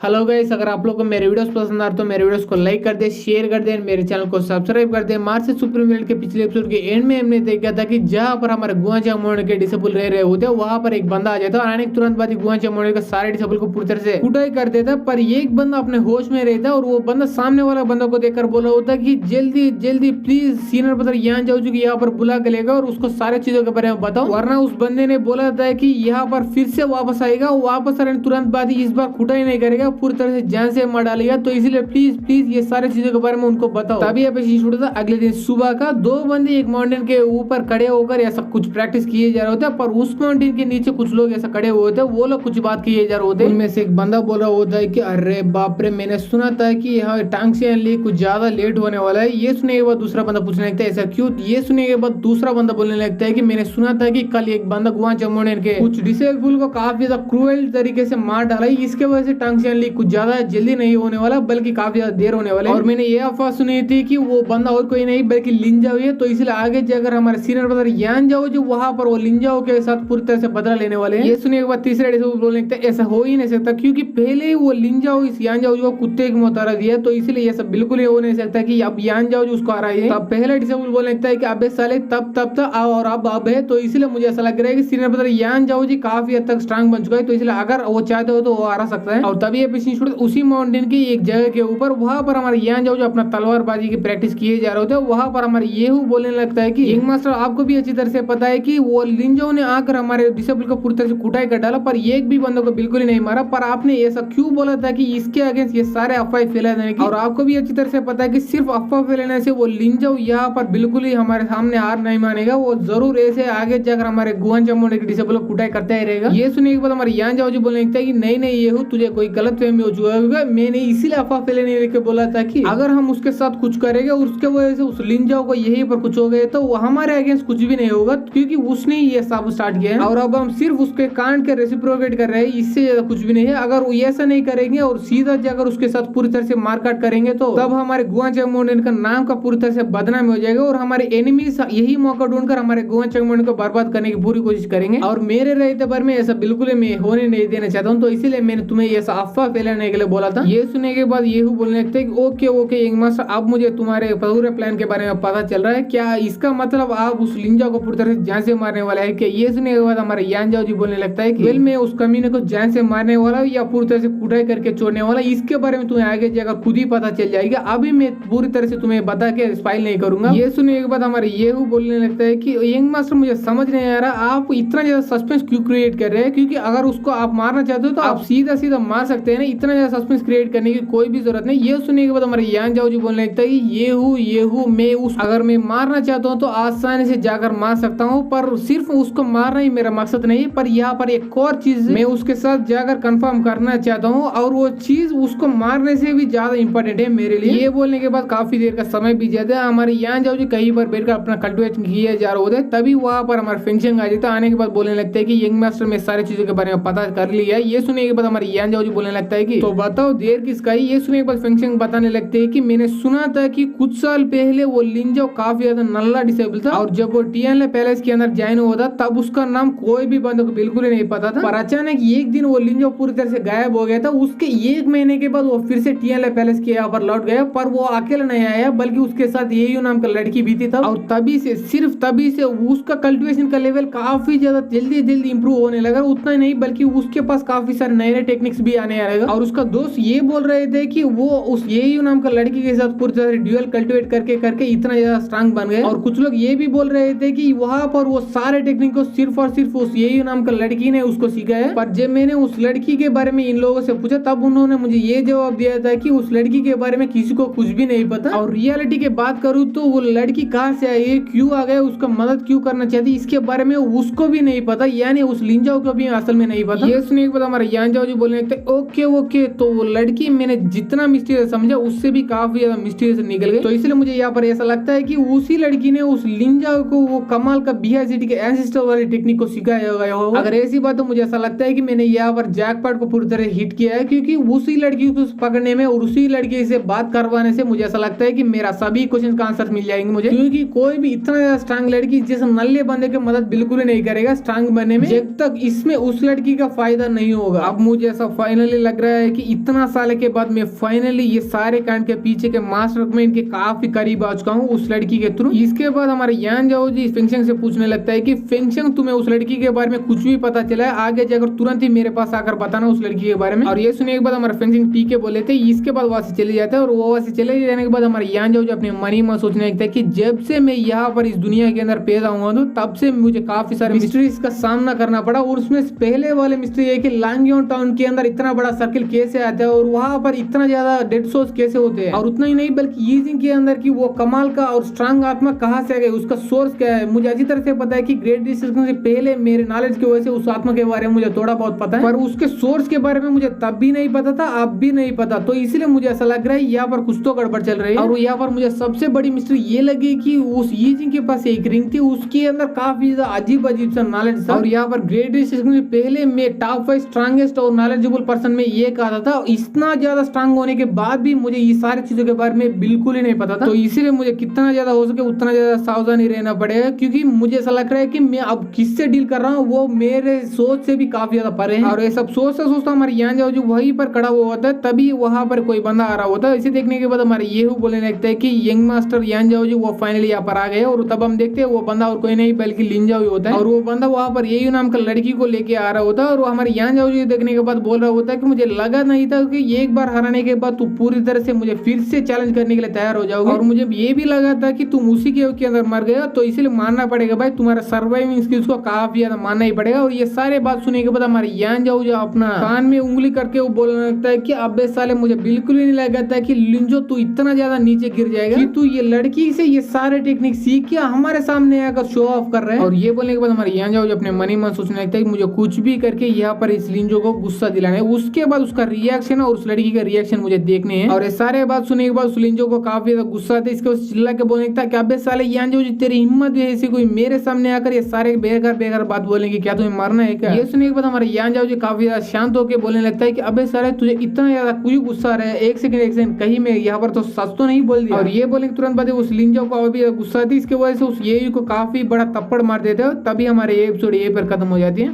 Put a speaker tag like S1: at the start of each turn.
S1: Hello guys, अगर आप लोग को मेरे वीडियोस पसंद आ रहे तो मेरे वीडियोस को लाइक कर दे, शेयर कर दे, मेरे चैनल को सब्सक्राइब कर दे। मार्च से सुप्रीम वर्ल्ड के पिछले एपिसोड के एंड में हमने देखा था कि जहां पर हमारे गुआचा मोड़ के डिसेबल रह रहे होते वहां पर एक बंदा आ जाता और आने के तुरंत बाद गुआचा मोड़ के सारे डिसेबल को पूरी तरह से कुटाई कर देता। पर एक बंदा अपने होश में रहता और वो बंदा सामने वाला बंदा को देखकर बोला होता कि जल्दी जल्दी प्लीज सीनियर ब्रदर यहाँ जाओ, जो यहाँ पर बुला के लेगा और उसको सारे चीजों के बारे में बताओ, वरना उस बंदे ने बोला था कि यहाँ पर फिर से वापस आएगा। वापस आने तुरंत बाद ही इस बार कुटाई नहीं करेगा, पूरी तरह से जान से मार डालेगा। तो इसलिए प्लीज प्लीज ये सारी चीजों के बारे में उनको बताओ। तभी एपिसोड था अगले दिन सुबह का। दो बंदे एक माउंटेन के ऊपर खड़े होकर ऐसा कुछ प्रैक्टिस किए जा रहे होते हैं, पर उस माउंटेन के नीचे कुछ लोग ऐसा खड़े हुए होते हैं, वो लोग कुछ बात किए जा रहे होते हैं। उनमें से एक बंदा बोल रहा होता है कि अरे बाप रे, मैंने सुना था कि यहाँ टांगसियान ली कुछ ज्यादा लेट होने वाला है। ये सुनने के बाद दूसरा बंदा पूछने लगता है ऐसा क्यों। ये सुनने के बाद दूसरा बंदा बोलने लगता है कि मैंने सुना था कि कल एक बंदा गुआचा माउंटेन के कुछ डिसेबल को काफी ज्यादा क्रूएल तरीके से मार डाला है, इसके वजह से टांगसियान ली कुछ ज्यादा जल्दी नहीं होने वाला बल्कि काफी ज्यादा देर होने वाला है। और मैंने ये अफवाह सुनी थी कि वो बंदा और कोई नहीं बल्कि लिंजाओ है। तो इसलिए आगे जाकर हमारे सीनियर ब्रदर यान जाओ जो वहां पर वो लिंजाओ के साथ पूरी तरह से बदला लेने वाले हैं। ये सुनने के बाद तीसरे डिसेबल बोलने लगता है ऐसा हो ही नहीं सकता, क्योंकि पहले ही वो लिंजाओ इस यान जाओ जो कुत्ते की मौत आ दिया, तो इसलिए ये सब बिल्कुल ही हो नहीं सकता कि अब यान जाओ जो उसको आ रहा है। तब पहले डिसेबल बोलने लगता है कि अबे साले तब तब तक और अब है। तो इसलिए मुझे ऐसा लग रहा है कि सीनियर ब्रदर यान जाओ जी काफी हद तक स्ट्रांग बन चुका है, तो इसलिए अगर वो चाहते हो तो वो आ सकता है। और तभी एपिसोड उसी माउंटेन की एक जगह के ऊपर वहां पर हमारे यान जाओ जो अपना तलवारबाजी की प्रैक्टिस किए जा रहे होते हैं, वहां पर हमारे येहू बोलने लगता है कि यंग मास्टर आपको भी अच्छी तरह से पता है कि वो लिंजाओ ने आकर हमारे डिसेबल को पूरी तरह से कुटाई कर डाला, पर एक भी बंदों को बिल्कुल ही नहीं मारा। पर आपने ऐसा क्यों बोला था कि इसके अगेंस्ट ये सारे अफवाह फैला देने की। और आपको भी अच्छी तरह से पता है कि सिर्फ अफवाह फैलाने से वो लिंजाओ यहाँ पर बिल्कुल ही हमारे सामने हार नहीं मानेगा, वो जरूर ऐसे आगे जाकर हमारे गुआचा मोड़ के डिसेबल को कुटाई करता ही रहेगा। ये सुनने के बाद हमारे यान जाओ जो बोलने लगता है कि नहीं नहीं येहू तुझे कोई गलत फहमी हो चुका है, मैंने इसीलिए अफवाह फैलाने के बोला था कि अगर हम उसके साथ कुछ करेंगे और उसके वजह से उस लिंजाओ को यही पर कुछ हो गए तो हमारे अगेंस्ट कुछ भी नहीं होगा, क्योंकि उसने ये सब स्टार्ट किया है। और अब हम सिर्फ उसके कांड के रेसिप्रोकेट कर रहे हैं, इससे ज्यादा कुछ भी नहीं है। अगर वो ऐसा नहीं करेंगे और सीधा जाकर उसके साथ पूरी तरह से मारकाट करेंगे तो तब हमारे गुआचा माउंटेन का नाम का पूरी तरह से बदनाम हो जाएगा और हमारे एनिमीज यही मौका ढूंढकर हमारे गुआचा माउंटेन को बर्बाद करने की पूरी कोशिश करेंगे। और मेरे रहते पर मैं ऐसा बिल्कुल मैं होने नहीं देना चाहता हूँ, तो इसीलिए मैंने तुम्हें ऐसा अफवाह फैलाने के लिए बोला था। ये सुनने के बाद येहू बोलने लगते हैं ओके ओके यंग मास्टर, अब मुझे तुम्हारे पूरे प्लान के बारे में पता चल रहा है। क्या इसका मतलब आप उस लिंजाओ को पूरी तरह से जान से मारने वाला है क्या। ये सुनने के बाद हमारे यान जाओ जी बोलने लगता है कि वेल मैं उस कमीने को जान से मारने वाला या पूरी तरह से कुटाई करके छोड़ने वाला, इसके बारे में तुम्हें आगे जाकर खुद ही पता चल जाएगा। अभी मैं पूरी तरह से तुम्हें बता के स्पाइल नहीं करूंगा। ये सुनने के बाद हमारे येहू बोलने लगता है कि यंग मास्टर मुझे समझ नहीं आ रहा आप इतना ज्यादा सस्पेंस क्यों क्रिएट कर रहे हैं, क्योंकि अगर उसको आप मारना चाहते हो तो आप सीधा सीधा मार सकते हैं ना, इतना ज्यादा सस्पेंस क्रिएट करने की कोई भी जरूरत नहीं। ये सुनने के बाद हमारे यान जाओ जी बोलने लगता है येहू मैं उस अगर मैं मारना चाहता हूँ तो आसानी से जाकर मार सकता हूँ, पर सिर्फ उसको मारना ही मेरा मकसद नहीं है। पर यहाँ पर एक और चीज मैं उसके साथ जाकर कंफर्म करना चाहता हूँ और वो चीज उसको मारने से भी ज्यादा इंपॉर्टेंट है मेरे लिए। ये बोलने के बाद काफी देर का समय बीत जाता है। हमारे यहाँ जाओ जी कहीं पर बैठकर अपना कल्टिवेशन किया जा रहा होता है, तभी वहाँ पर हमारे फंक्शन आ जाता है। आने के बाद बोलने लगता है कि यंग मास्टर में सारी चीजों के बारे में पता कर लिया। ये सुनने के बाद हमारे यहाँ जाओ जी बोलने लगता है कि तो बताओ देर किसका है। ये सुनने के बाद फंक्शन बताने लगते हैं कि मैंने सुना था कि कुछ साल पहले वो लिंजाओ काफी ज्यादा नल्ला डिसेबल था और जब वो टीएनएल पैलेस के अंदर ज्वाइन हुआ था तब उसका नाम कोई भी बंदे को बिल्कुल ही नहीं पता था। पर अचानक एक दिन वो लिंजाओ पूरी तरह से गायब हो गया था। उसके एक महीने के बाद वो फिर से टीएनएल पैलेस के यहाँ पर लौट गया, पर वो अकेला नहीं आया बल्कि उसके साथ येयू नाम का लड़की भी थी। और तभी से सिर्फ तभी से उसका कल्टिवेशन का लेवल काफी ज्यादा जल्दी इंप्रूव होने लगा। उतना ही नहीं बल्कि उसके पास काफी सारे नए टेक्निक्स भी आने लगा। और उसका दोस्त ये बोल रहे थे कि वो उस येयू नाम का लड़की के साथ पूरी तरह से ड्यूअल कल्टिवेट करके करके इतना ज्यादा स्ट्रांग बन गए। और कुछ लोग ये भी बोल रहे थे कि वहां पर वो सारे टेक्निक को सिर्फ और सिर्फ उस येयू नाम का लड़की ने उसको सिखाया है। पर जब मैंने उस लड़की के बारे में इन लोगों से पूछा तब उन्होंने मुझे ये जवाब दिया था कि उस लड़की के बारे में किसी को कुछ भी नहीं पता। और रियलिटी की बात करूँ तो वो लड़की कहाँ से आई है, क्यों आ गए, उसका मदद क्यों करना चाहती, इसके बारे में उसको भी नहीं पता, यानी उस लिंजाओ को भी असल में नहीं पता। ये सुनने के बाद हमारे यान जाओ जी बोलने लगते ओके ओके, तो वो लड़की मैंने जितना मिस्टीरियस समझा उससे भी काफी ज्यादा मिस्टीरियस निकल गई। तो इसलिए मुझे यहाँ पर ऐसा लगता है कि उसी लड़की ने उस लिंजाओ को वो कमाल का बीआईसीटी के एंसेस्टर वाली टेक्निक को सिखाया गया होगा। अगर ऐसी बात तो मुझे ऐसा लगता है कि मैंने यहाँ पर जैकपॉट को पूरी तरह हिट किया है, क्योंकि उसी लड़की को पकड़ने में और उसी लड़की से बात करवाने से मुझे ऐसा लगता है कि मेरा सभी क्वेश्चन का आंसर मिल जाएंगे मुझे, क्योंकि कोई भी इतना ज्यादा स्ट्रांग लड़की जैसे नल्ले बंदे की मदद बिल्कुल ही नहीं करेगा स्ट्रांग बनने में जब तक इसमें उस लड़की का फायदा नहीं होगा। अब मुझे ऐसा फाइनली लग रहा है कि इतना साल के बाद मैं फाइनली ये सारे कांड के पीछे के मास्टर में इनके काफी करीब आ चुका हूँ उस लड़की के थ्रू। इसके बाद हमारे यान जाओ जी फेंगशंग से पूछने लगता है कि फेंगशंग तुम्हें उस लड़की के बारे में कुछ भी पता चला है, आगे जाकर तुरंत ही मेरे पास आकर बताना उस लड़की के बारे में। और ये सुनने के बाद हमारा फेंगशंग ठीक है बोले थे। इसके बाद वहां से चले जाता है और वो वहां से चले जाने के बाद हमारे यान जाओ जो अपने मनी में सोचने लगता है कि जब से मैं यहाँ पर इस दुनिया के अंदर पैदा हुआ हूँ तब से मुझे काफी सारे मिस्ट्रीज का सामना करना पड़ा। और उसमें पहले वाले मिस्ट्री है कि लांगयोन टाउन के अंदर इतना बड़ा सर्किल कैसे आता है और वहां पर इतना ज्यादा डेड सोर्स कैसे होते हैं, और उतना ही नहीं बल्कि यीजिंग के अंदर की वो कमाल का और स्ट्रांग आत्मा कहाँ से आ गई, उसका सोर्स क्या है। मुझे अच्छी तरह से पता है कि ग्रेट डिस्ट्रक्शन से पहले मेरे नॉलेज की वजह से उस आत्मा के बारे में मुझे थोड़ा बहुत पता है, पर उसके सोर्स के बारे में मुझे तब भी नहीं पता था, अब भी नहीं पता। तो इसलिए मुझे ऐसा लग रहा है यहाँ पर कुछ तो गड़बड़ चल रही है। और यहाँ पर मुझे सबसे बड़ी मिस्ट्री ये लगी कि उस यीजिंग के पास एक रिंग थी, उसके अंदर काफी ज्यादा अजीब अजीब सा नॉलेज था। और यहाँ पर ग्रेट डिस्ट्रक्शन से पहले मैं टॉप 5 स्ट्रांगेस्ट और नॉलेजेबल पर्सन में ये कहा था, इतना ज्यादा स्ट्रांग होने के बाद भी मुझे ये सारी चीजों के बारे में बिल्कुल ही नहीं पता था। तो इसीलिए मुझे कितना ज्यादा हो सके उतना ज्यादा सावधानी रहना पड़ेगा, क्योंकि मुझे ऐसा लग रहा है कि मैं अब किससे डील कर रहा हूँ वो मेरे सोच से भी काफी ज्यादा परे है। और ये सब सोचता हमारे यान जाओ जो वहीं पर खड़ा हुआ होता है, तभी वहां पर कोई बंदा आ रहा होता है। इसे देखने के बाद हमारे ये बोलने लगता है कि यंग मास्टर यान जाओ जो वो फाइनली यहाँ पर आ गए। और तब हम देखते हैं वो बंदा और कोई नहीं बल्कि लिन जाओ ही होता है। और वो बंदा वहां पर यही नाम का लड़की को लेके आ रहा होता है। और वो हमारे यान जाओ जी देखने के बाद बोल रहा होता है कि मुझे लगा नहीं था कि एक बार हराने के बाद तू पूरी तरह से मुझे फिर से चैलेंज करने के लिए तैयार हो जाओगे, और मुझे ये भी लगा था कि तुम उसी के अंदर मर गए, तो इसलिए मानना पड़ेगा भाई, तुम्हारा सर्वाइविंग स्किल्स को काफी ज्यादा मानना ही पड़ेगा। और ये सारे बात सुनने के बाद हमारे यान जाओ जो अपना कान में उंगली करके वो बोलने लगता है कि अबे साले मुझे बिल्कुल ही नहीं लगा था कि लिंजो तू इतना ज्यादा नीचे गिर जाएगा कि तू ये लड़की से ये सारे टेक्निक सीख के हमारे सामने आकर शो ऑफ कर रहे हैं। और ये बोलने के बाद हमारे यान जाओ जो अपने मनी मन सोचने लगता है कि मुझे कुछ भी करके यहाँ पर इस लिंजो को गुस्सा दिलाना है। उसके बाद उसका रिएक्शन और उस लड़की का रिएक्शन मुझे देखने हैं। और ये सारे बात सुनने के बाद उस लिंजो को काफी ज्यादा गुस्सा आता है। इसके बाद चिल्ला के बोलने लगता है कि अबे साले यान जाओ तेरी हिम्मत भी ऐसी कोई मेरे सामने आकर ये सारे बेकार बात बोलेंगे, क्या तुम्हें मरना है क्या। ये सुनने के बाद हमारे यान जाओ जी काफी ज्यादा शांत होकर बोलने लगता है कि अबे साले तुझे इतना ज्यादा क्यों गुस्सा आ रहा है, एक सेकंड कहीं मैं यहाँ पर तो सच तो नहीं बोल दिया। और ये बोलने के तुरंत बाद उस लिंजो को अभी गुस्सा आती है। इसके वजह से उस ये को काफी बड़ा थप्पड़ मार देते हैं। तभी हमारे ये एपिसोड ये पर खत्म हो जाती है।